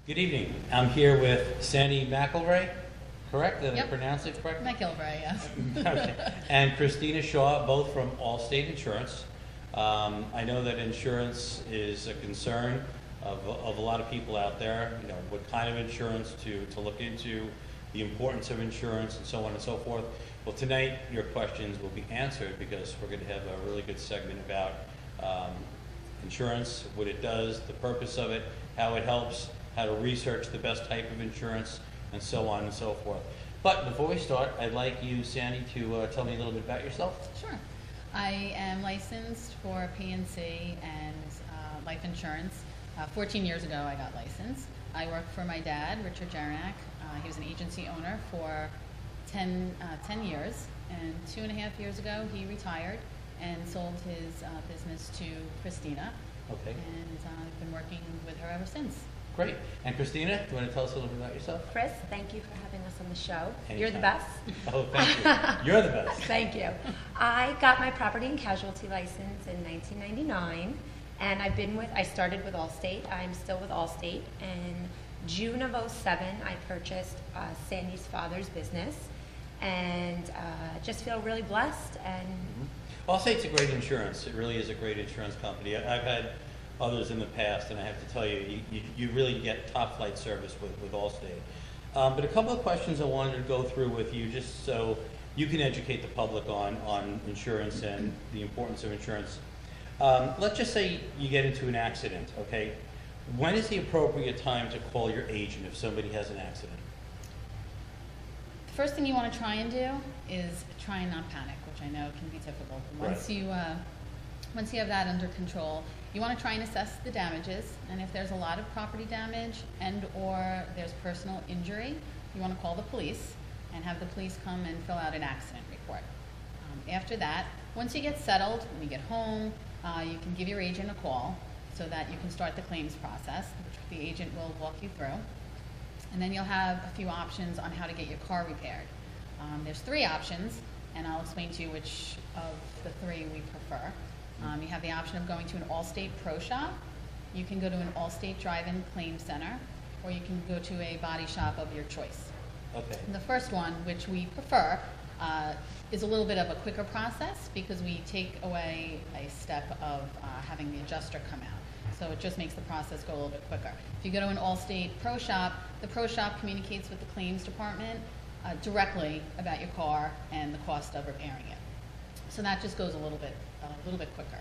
Good evening. I'm here with Sandy MacGilvray, correct? Did I Yep. pronounce it correctly? MacGilvray, yes. Okay. And Christina Shaw, both from Allstate Insurance. I know that insurance is a concern of a lot of people out there, you know, what kind of insurance to look into, the importance of insurance, and so on and so forth. Well, tonight, your questions will be answered because we're going to have a really good segment about insurance, what it does, the purpose of it, how it helps, how to research the best type of insurance, and so on and so forth. But before we start, I'd like you, Sandy, to tell me a little bit about yourself. Sure. I am licensed for P&C and life insurance. 14 years ago, I got licensed. I worked for my dad, Richard Jaranek. He was an agency owner for 10 years, and 2.5 years ago, he retired and sold his business to Christina. Okay. And I've been working with her ever since. Great. And Christina, do you want to tell us a little bit about yourself? Chris, thank you for having us on the show. Anytime. You're the best. Oh, thank you. You're the best. Thank you. I got my property and casualty license in 1999, and I started with Allstate. I'm still with Allstate. In June of '07, I purchased Sandy's father's business, and just feel really blessed. And Allstate's a great insurance. It really is a great insurance company. I've had others in the past, and I have to tell you, you really get top flight service with Allstate. But a couple of questions I wanted to go through with you, just so you can educate the public on insurance and the importance of insurance. Let's just say you get into an accident, okay? When is the appropriate time to call your agent if somebody has an accident? The first thing you want to try and do is try and not panic, which I know can be difficult. Once you have that under control, you want to try and assess the damages, and if there's a lot of property damage and or there's personal injury, you want to call the police and have the police come and fill out an accident report. After that, once you get settled, when you get home, you can give your agent a call so that you can start the claims process, which the agent will walk you through. And then you'll have a few options on how to get your car repaired. There's 3 options, and I'll explain to you which of the 3 we prefer. You have the option of going to an Allstate Pro Shop. You can go to an Allstate Drive-In Claim Center, or you can go to a body shop of your choice. Okay. And the first one, which we prefer, is a little bit of a quicker process because we take away a step of having the adjuster come out. So it just makes the process go a little bit quicker. If you go to an Allstate Pro Shop, the Pro Shop communicates with the claims department directly about your car and the cost of repairing it. So that just goes a little bit quicker.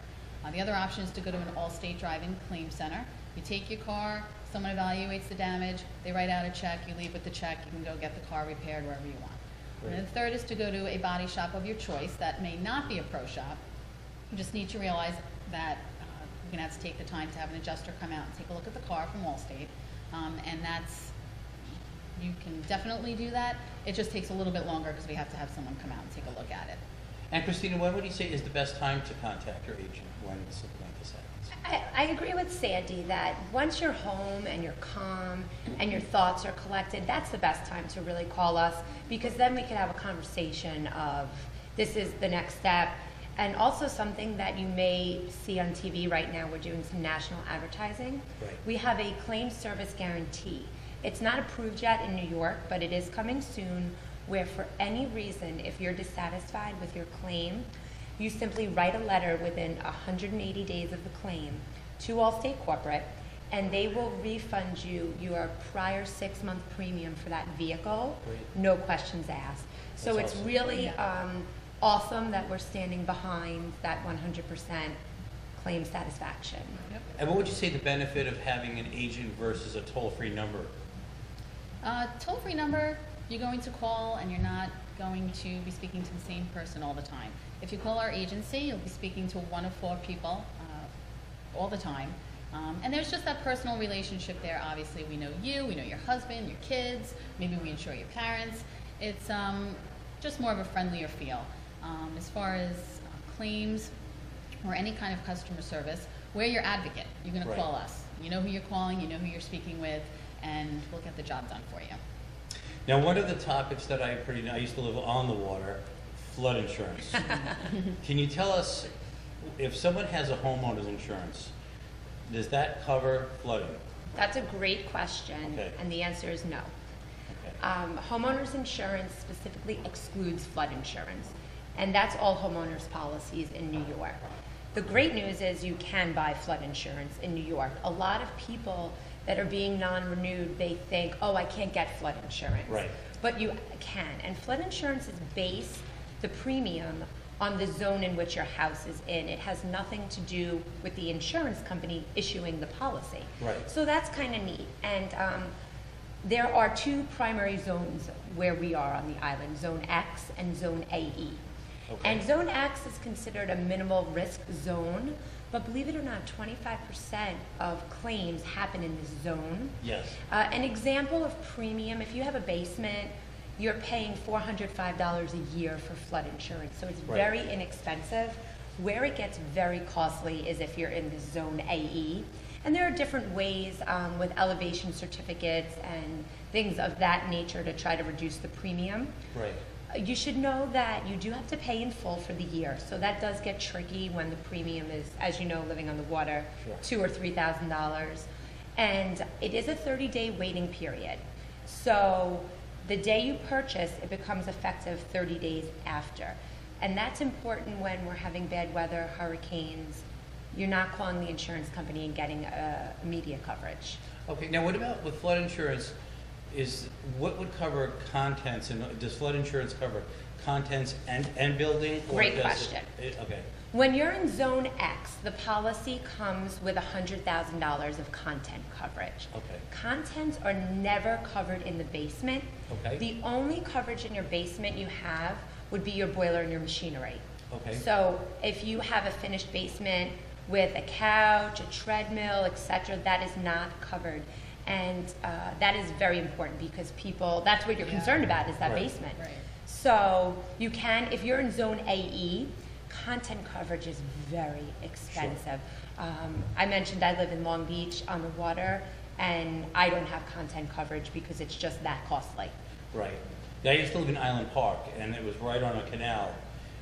The other option is to go to an Allstate Drive-In Claim Center. You take your car, someone evaluates the damage, they write out a check, you leave with the check, you can go get the car repaired wherever you want. Great. And the third is to go to a body shop of your choice. That may not be a pro shop. You just need to realize that you're going to have to take the time to have an adjuster come out and take a look at the car from Allstate. And you can definitely do that. It just takes a little bit longer because we have to have someone come out and take a look at it. And Christina, when would you say is the best time to contact your agent when something like this happens? I agree with Sandy that once you're home and you're calm and your thoughts are collected, that's the best time to really call us, because then we can have a conversation of this is the next step. And also something that you may see on TV right now, we're doing some national advertising. Right. We have a claim service guarantee. It's not approved yet in New York, but it is coming soon, where for any reason, if you're dissatisfied with your claim, you simply write a letter within 180 days of the claim to Allstate Corporate, and they will refund you your prior 6-month premium for that vehicle, Great. no questions asked. So That's it's awesome. really awesome that we're standing behind that 100% claim satisfaction. Yep. And what would you say the benefit of having an agent versus a toll-free number? Toll-free number, you're going to call and you're not going to be speaking to the same person all the time. If you call our agency, you'll be speaking to one of 4 people all the time. And there's just that personal relationship there. Obviously, we know you, we know your husband, your kids, maybe we insure your parents. It's just more of a friendlier feel. As far as claims or any kind of customer service, we're your advocate. You're going to Right. call us. You know who you're calling, you know who you're speaking with, and we'll get the job done for you. Now, one of the topics that I used to live on the water, flood insurance. Can you tell us, if someone has a homeowner's insurance, does that cover flooding? That's a great question, Okay. and the answer is no. Okay. Homeowners insurance specifically excludes flood insurance, and that's all homeowners policies in New York. The great news is you can buy flood insurance in New York. A lot of people that are being non-renewed, they think, oh, I can't get flood insurance. Right. But you can, and flood insurance is based, the premium, on the zone in which your house is in. It has nothing to do with the insurance company issuing the policy. Right. So that's kind of neat. And there are two primary zones where we are on the island, Zone X and Zone AE. Okay. And Zone X is considered a minimal risk zone, but believe it or not, 25% of claims happen in this zone. Yes. An example of premium, if you have a basement, you're paying $405 a year for flood insurance, so it's Right. very inexpensive. Where it gets very costly is if you're in the Zone AE. And there are different ways with elevation certificates and things of that nature to try to reduce the premium. Right. You should know that you do have to pay in full for the year, so that does get tricky when the premium is, as you know, living on the water, Sure. $2,000 or $3,000. And it is a 30-day waiting period. So the day you purchase, it becomes effective 30 days after. And that's important when we're having bad weather, hurricanes. You're not calling the insurance company and getting immediate coverage. Okay, now what about with flood insurance? What would cover contents, and does flood insurance cover contents and building? Or Great does question. Okay, When you're in Zone X, the policy comes with $100,000 of content coverage. okay, Contents are never covered in the basement. okay, The only coverage in your basement you have would be your boiler and your machinery. okay, So if you have a finished basement with a couch, a treadmill, etc., that is not covered. And that is very important because people, that's what you're concerned about, is that Right. basement. Right. So you can, if you're in Zone AE, content coverage is very expensive. I mentioned I live in Long Beach on the water, and I don't have content coverage because it's just that costly. right. Now, I used to live in Island Park, and it was right on a canal,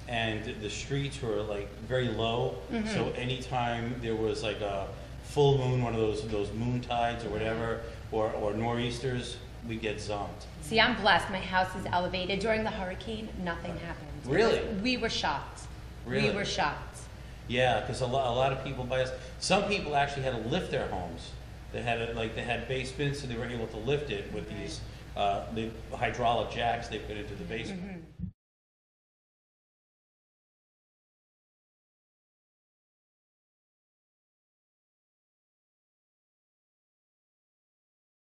and the streets were like very low, so anytime there was like a full moon, one of those moon tides or whatever, or nor'easters, we get zonked. See, I'm blessed. My house is elevated. During the hurricane, nothing happened. Really? We were shocked. Really? We were shocked. Yeah, because a lot of people buy us. Some people actually had to lift their homes. They had basements, and they were able to lift it with these the hydraulic jacks they put into the basement.